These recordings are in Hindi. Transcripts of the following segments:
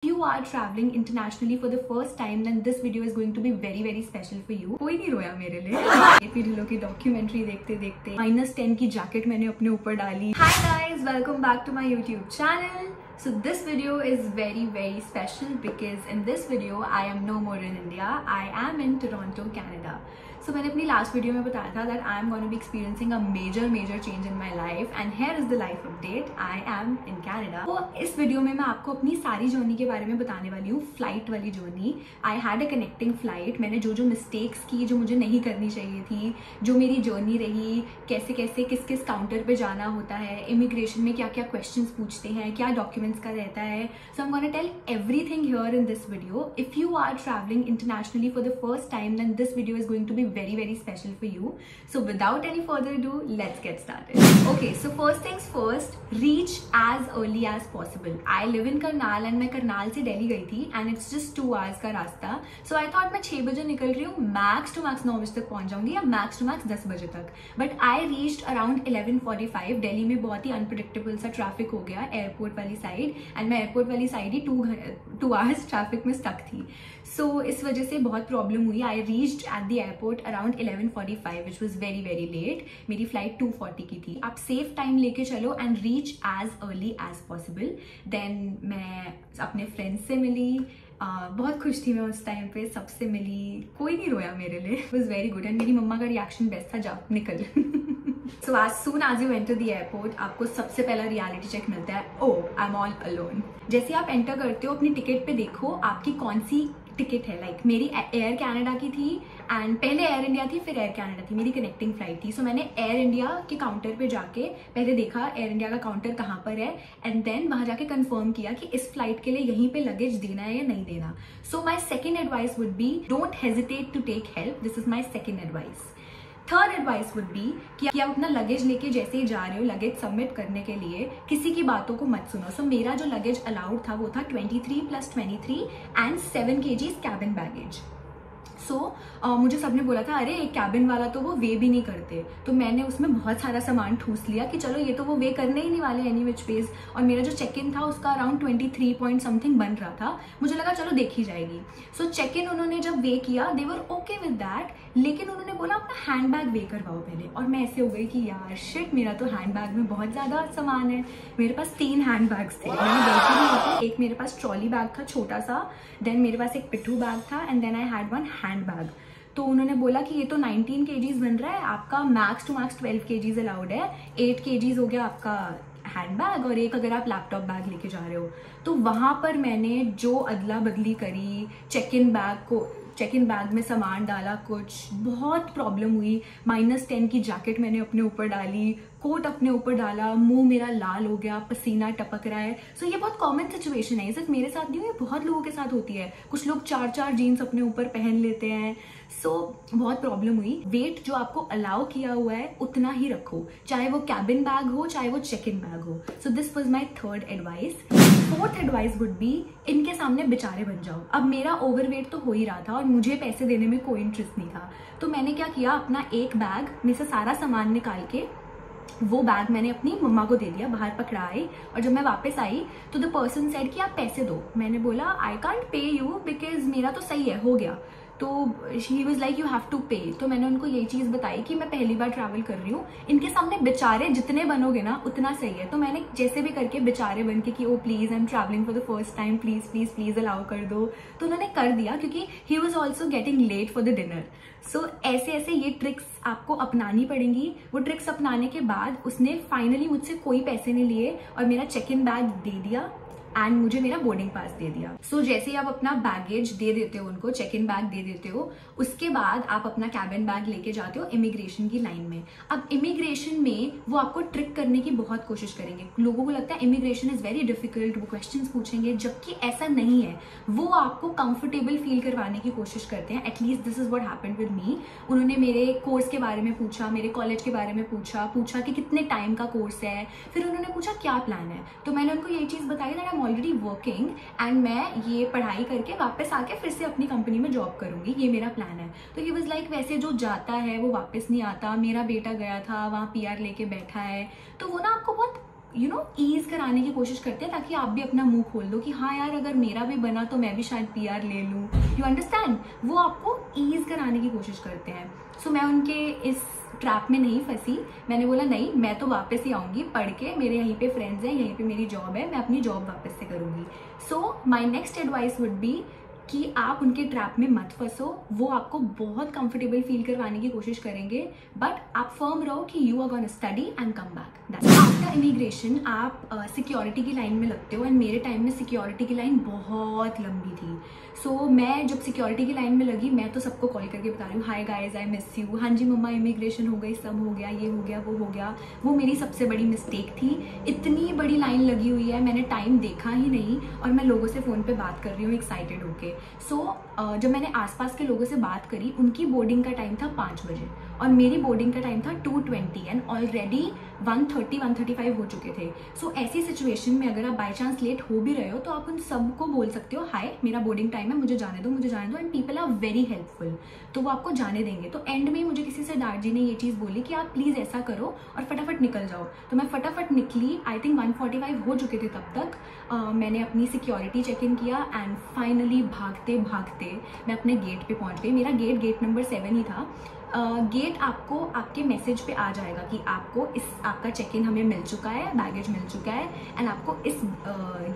You are traveling internationally for the first time, then this video is going to be very very special for you. कोई नहीं रोया मेरे लिए। एपी ढिल्लों की डॉक्यूमेंट्री देखते देखते -10 की जैकेट मैंने अपने ऊपर डाली। Hi guys, welcome back to my YouTube channel. So this video is very very special because in this video I am no more in India. I am in Toronto, Canada. So मैंने अपनी लास्ट वीडियो में बताया था that I am going to be experiencing a major change in my life and here is the life update. I am in Canada. तो इस वीडियो में मैं आपको अपनी सारी जर्नी के बारे में बताने वाली हूँ, फ्लाइट वाली journey. I had a connecting flight. मैंने जो मिस्टेक्स की, जो मुझे नहीं करनी चाहिए थी, जो मेरी जर्नी रही, कैसे कैसे किस काउंटर पे जाना होता है, इमिग्रेशन में क्या क्या क्वेश्चंस पूछते हैं, क्या डॉक्यूमेंट्स का रहता है। So I'm going to tell everything here in this video. If you are traveling internationally for the first time, then this video is going to be very very special for you. So without any further ado, let's get started. Okay, so first things first, reach as early as possible. I live in Karnal and मैं करनाल से दिल्ली गई थी and it's just 2 hours का रास्ता. So I thought मैं 6 बजे निकल रही हूँ, max to max 9 बजे तक पहुंच जाऊंगी या max to max 10 बजे तक. But I reached around 11:45. Delhi में बहुत ही अनप्रिडिक्टेबल सा ट्रैफिक हो गया एयरपोर्ट वाली साइड एंड मैं एयरपोर्ट वाली साइड ही 2 hours ट्रैफिक में स्टक थी. So इस वजह से बहुत प्रॉब्लम हुई. I reached at the airport around 11:45, which was very very late. मेरी फ्लाइट 2:40 की थी. आप सेफ टाइम लेके चलो and reach as early as possible. Then मैं अपने फ्रेंड्स से मिली. बहुत खुश थी मैं उस टाइम पे, सबसे मिली, कोई नहीं रोया मेरे लिए. It was very good and मेरी मम्मा का रिएक्शन बेस्ट था, जा निकल. So as soon as you enter the airport, आपको सबसे पहला रियलिटी चेक मिलता है. Oh, I'm all alone. जैसे आप एंटर करते हो अपनी टिकट पे देखो आपकी कौन सी टिकट है. लाइक मेरी एयर कनाडा की थी एंड पहले एयर इंडिया थी, फिर एयर कनाडा थी. मेरी कनेक्टिंग फ्लाइट थी. सो मैंने एयर इंडिया के काउंटर पे जाके पहले देखा एयर इंडिया का काउंटर कहाँ पर है एंड देन वहां जाके कंफर्म किया कि इस फ्लाइट के लिए यहीं पे लगेज देना है या नहीं देना. So my second advice would be don't hesitate to take help. This is my second advice. Third advice would be कि आप अपना लगेज लेके जैसे ही जा रहे हो लगेज सबमिट करने के लिए किसी की बातों को मत सुनो. सो मेरा जो लगेज अलाउड था वो था 23 + 23 एंड 7 kgs कैबिन बैगेज. मुझे सबने बोला था अरे एक कैबिन वाला तो वो वे भी नहीं करते. तो मैंने उसमें बहुत सारा सामान ठूस लिया कि चलो ये तो वो वे करने ही नहीं वाले एनी विच वेज. और मेरा जो चेक इन था उसका अराउंड 23 पॉइंट समथिंग बन रहा था. मुझे लगा चलो देखी जाएगी. सो चेक इन उन्होंने जब वे किया दे वर ओके विद दैट, लेकिन उन्होंने बोला अपना हैंड बैग वे करवाओ पहले. और मैं ऐसे हो गई कि यार शिट, मेरा तो हैंड बैग में बहुत ज्यादा सामान है. मेरे पास 3 हैंड बैग्स थे. मैंने गलती नहीं की. एक मेरे पास ट्रॉली बैग था छोटा सा, देन मेरे पास एक पिट्ठू बैग था and then I had 1 hand bag. तो उन्होंने बोला कि ये तो 19 kgs बन रहा है, आपका max to max 12 kgs allowed है. 8 kgs हो गया आपका हैंड बैग और एक अगर आप लैपटॉप बैग लेके जा रहे हो. तो वहां पर मैंने जो अदला बदली करी, चेक इन बैग में सामान डाला, कुछ बहुत प्रॉब्लम हुई. -10 की जैकेट मैंने अपने ऊपर डाली, कोट अपने ऊपर डाला, मुंह मेरा लाल हो गया, पसीना टपक रहा है. सो ये बहुत कॉमन सिचुएशन है, ये सिर्फ मेरे साथ नहीं हुई, बहुत लोगों के साथ होती है. कुछ लोग 4 जीन्स अपने ऊपर पहन लेते हैं. सो बहुत प्रॉब्लम हुई. वेट जो आपको अलाउ किया हुआ है उतना ही रखो, चाहे वो कैबिन बैग हो चाहे वो चेक इन बैग हो. So this was my third advice. Fourth advice would B इनके सामने बेचारे बन जाओ. अब मेरा ओवरवेट तो हो ही रहा था और मुझे पैसे देने में कोई इंटरेस्ट नहीं था. तो मैंने क्या किया, अपना एक बैग में से सारा सामान निकाल के वो बैग मैंने अपनी मम्मा को दे दिया, बाहर पकड़ाई. और जब मैं वापस आई तो द पर्सन सेड कि आप पैसे दो. मैंने बोला I can't pay you because मेरा तो सही है, हो गया. तो she was like you have to pay. तो मैंने उनको यही चीज बताई कि मैं पहली बार ट्रैवल कर रही हूँ, इनके सामने बेचारे जितने बनोगे ना उतना सही है. तो मैंने जैसे भी करके बेचारे बन के कि oh please I am travelling for the first time, please please please allow कर दो. तो उन्होंने कर दिया क्योंकि he was also getting late for the dinner. So ऐसे ऐसे ये ट्रिक्स आपको अपनानी पड़ेंगी. वो ट्रिक्स अपनाने के बाद उसने फाइनली मुझसे कोई पैसे नहीं लिए और मेरा चेक इन बैग दे दिया एंड मुझे मेरा बोर्डिंग पास दे दिया. सो जैसे ही आप अपना बैगेज दे देते हो उनको, चेक इन बैग दे देते हो, उसके बाद आप अपना कैबिन बैग लेके जाते हो इमिग्रेशन की लाइन में. अब इमिग्रेशन में वो आपको ट्रिक करने की बहुत कोशिश करेंगे. लोगों को लगता है इमिग्रेशन इज वेरी डिफिकल्ट, वो क्वेश्चंस पूछेंगे, जबकि ऐसा नहीं है. वो आपको कंफर्टेबल फील करवाने की कोशिश करते हैं. At least this is what happened with me. उन्होंने मेरे कोर्स के बारे में पूछा, मेरे कॉलेज के बारे में पूछा कि कितने टाइम का कोर्स है. फिर उन्होंने पूछा क्या प्लान है. तो मैंने उनको यही चीज बताई that I am already working and मैं ये पढ़ाई करके वापस आके फिर से अपनी कंपनी में जॉब करूंगी, ये मेरा प्लान है. तो ही वाज लाइक वैसे जो जाता है वो वापस नहीं आता. मेरा बेटा गया था, वहां PR लेके बैठा है. तो वो ना आपको बहुत ईज कराने की कोशिश करते हैं ताकि आप भी अपना मुंह खोल दो कि हाँ यार अगर मेरा भी बना तो मैं भी शायद PR ले लूँ, यू अंडरस्टैंड। वो आपको ईज कराने की कोशिश करते हैं। सो मैं उनके इस ट्रैप में नहीं फंसी। मैंने बोला नहीं, मैं तो वापस ही आऊंगी पढ़ के, मेरे यहीं पे फ्रेंड्स हैं, यहीं पे मेरी जॉब है, मैं अपनी जॉब वापस से करूंगी। So my next advice would be कि आप उनके ट्रैप में मत फंसो। वो आपको बहुत कंफर्टेबल फील करवाने की कोशिश करेंगे, बट आप फर्म रहो कि you are gonna study and come back. After immigration आप सिक्योरिटी की लाइन में लगते हो, एंड मेरे टाइम में सिक्योरिटी की लाइन बहुत लंबी थी। सो मैं जब सिक्योरिटी की लाइन में लगी, मैं तो सबको कॉल करके बता रही हूँ, hi guys I miss you, हाँ जी मम्मा इमिग्रेशन हो गई, सब हो गया, ये हो गया, वो हो गया। वो मेरी सबसे बड़ी मिस्टेक थी। इतनी बड़ी लाइन लगी हुई है, मैंने टाइम देखा ही नहीं और मैं लोगों से फ़ोन पे बात कर रही हूँ एक्साइटेड होके। सो जब मैंने आसपास के लोगों से बात करी, उनकी बोर्डिंग का टाइम था 5 बजे और मेरी बोर्डिंग का टाइम था 2:20 एंड ऑलरेडी 1:30-1:35 हो चुके थे। सो ऐसी सिचुएशन में अगर आप बाई चांस लेट हो भी रहे हो तो आप उन सबको बोल सकते हो, हाय मेरा बोर्डिंग टाइम है, मुझे जाने दो, मुझे जाने दो, and people are very helpful, तो वो आपको जाने देंगे। तो एंड में मुझे किसी से डार्ट जी ने ये चीज़ बोली कि आप प्लीज़ ऐसा करो और फटाफट निकल जाओ। तो मैं फटाफट निकली। आई थिंक 1:45 हो चुके थे तब तक। मैंने अपनी सिक्योरिटी चेक इन किया एंड फाइनली भागते भागते मैं अपने गेट पे पहुंच गई। मेरा गेट नंबर 7 ही था। गेट आपको आपके मैसेज पे आ जाएगा कि आपका चेक इन हमें मिल चुका है, बैगेज मिल चुका है एंड आपको इस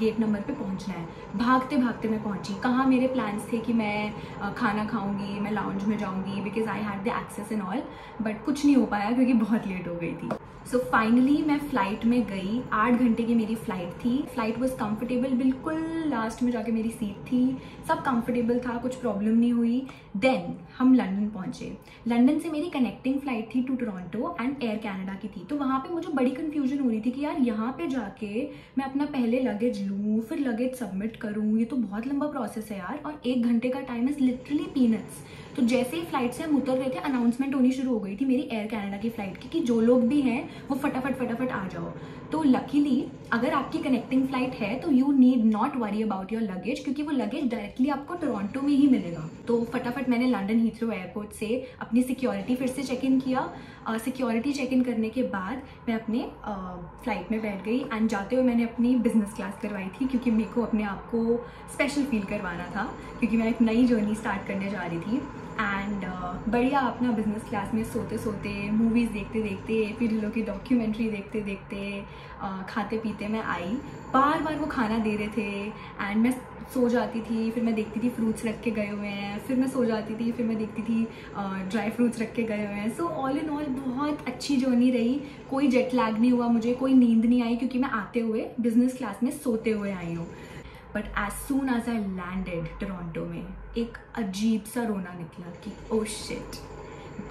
गेट नंबर पे पहुंचना है। भागते भागते मैं पहुंची। कहाँ मेरे प्लान्स थे कि मैं खाना खाऊंगी, मैं लाउंज में जाऊंगी because I had the access and all, but कुछ नहीं हो पाया क्योंकि बहुत लेट हो गई थी। सो फाइनली मैं फ्लाइट में गई। 8 घंटे की मेरी फ्लाइट थी। फ्लाइट वॉज कंफर्टेबल, बिल्कुल लास्ट में जाके मेरी सीट थी, सब कंफर्टेबल था, कुछ प्रॉब्लम नहीं हुई। देन हम लंदन पहुंचे। लंदन से मेरी कनेक्टिंग फ्लाइट थी to Toronto and Air Canada की थी। तो वहाँ पे मुझे बड़ी कंफ्यूजन हो रही थी कि यार यहाँ पे जाके मैं अपना पहले लगेज लूँ, फिर लगेज सबमिट करूँ, ये तो बहुत लंबा प्रोसेस है यार, और 1 घंटे का टाइम इज लिटरली पीनट्स। तो जैसे ही फ्लाइट से हम उतर रहे थे, अनाउंसमेंट होनी शुरू हो गई थी मेरी एयर कनाडा की फ्लाइट की कि जो लोग भी हैं वो फटाफट आ जाओ। तो लकीली अगर आपकी कनेक्टिंग फ्लाइट है तो you need not worry about your luggage, क्योंकि वो लगेज डायरेक्टली आपको टोरंटो में ही मिलेगा। तो फटाफट मैंने लंदन हीथ्रो एयरपोर्ट से अपनी सिक्योरिटी फिर से चेक इन किया। सिक्योरिटी चेक इन करने के बाद मैं अपने फ्लाइट में बैठ गई एंड जाते हुए मैंने अपनी बिजनेस क्लास करवाई थी क्योंकि मेरे को अपने आप को स्पेशल फील करवाना था, क्योंकि मैं एक नई जर्नी स्टार्ट करने जा रही थी। एंड बढ़िया अपना बिजनेस क्लास में सोते सोते, मूवीज़ देखते देखते, फिर लोगों की डॉक्यूमेंट्री देखते देखते, खाते पीते मैं आई। बार बार वो खाना दे रहे थे एंड मैं सो जाती थी, फिर मैं देखती थी फ्रूट्स रख के गए हुए हैं, फिर मैं सो जाती थी, फिर मैं देखती थी ड्राई फ्रूट्स रख के गए हुए हैं। सो ऑल इन ऑल बहुत अच्छी जर्नी रही। कोई जेट लैग नहीं हुआ मुझे, कोई नींद नहीं आई, क्योंकि मैं आते हुए बिजनेस क्लास में सोते हुए आई हूँ। But as soon as I landed Toronto में एक अजीब सा रोना निकला कि ओह शिट।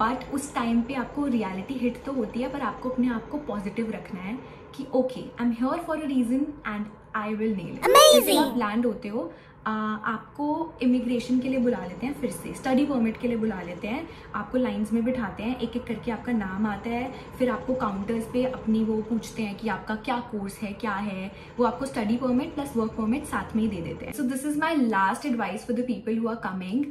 बट उस टाइम पे आपको रियलिटी हिट तो होती है, पर आपको अपने आप को पॉजिटिव रखना है कि okay I am here for a reason and I will nail it. जैसे आप लैंड होते हो, आपको इमिग्रेशन के लिए बुला लेते हैं, फिर से स्टडी परमिट के लिए बुला लेते हैं, आपको लाइंस में बिठाते हैं, एक एक करके आपका नाम आता है, फिर आपको काउंटर्स पे अपनी वो पूछते हैं कि आपका क्या कोर्स है, क्या है, वो आपको study permit plus work permit साथ में ही दे देते हैं। So this is my last advice for the people who are coming.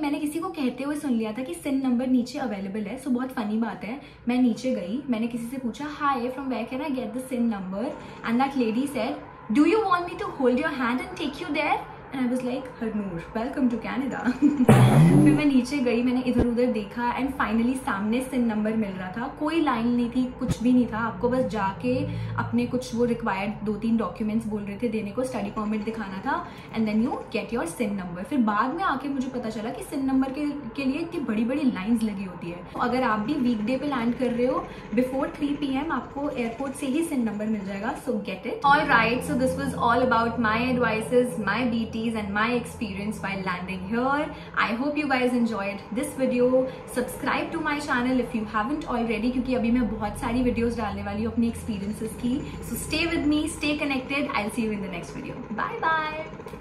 मैंने किसी को कहते हुए सुन लिया था कि सिन नंबर नीचे अवेलेबल है। सो बहुत फनी बात है, मैं नीचे गई, मैंने किसी से पूछा hi from where can I get the SIN number, and that lady said do you want me to hold your hand and take you there? And I was like, Harnoor, welcome to Canada. फिर मैं नीचे गई, मैंने इधर उधर देखा एंड फाइनली सामने सिन नंबर मिल रहा था। कोई लाइन नहीं थी, कुछ भी नहीं था, आपको बस जाके अपने कुछ वो रिक्वायर्ड 2-3 डॉक्यूमेंट्स बोल रहे थे देने को, स्टडी परमिट दिखाना था and then you get your SIN number. फिर बाद में आके मुझे पता चला कि सिन नंबर के लिए इतनी बड़ी बड़ी लाइन्स लगी होती है। अगर आप भी वीकडे पे लैंड कर रहे हो बिफोर 3 PM आपको एयरपोर्ट से ही सिन नंबर मिल जाएगा। सो get it. Alright, so this was all about my advices, my BTs and my experience while landing here. I hope you guys enjoyed this video. Subscribe to my channel if you haven't already, क्योंकि अभी मैं बहुत सारी videos डालने वाली हूँ अपनी experiences की. So stay with me, stay connected. I'll see you in the next video. Bye bye.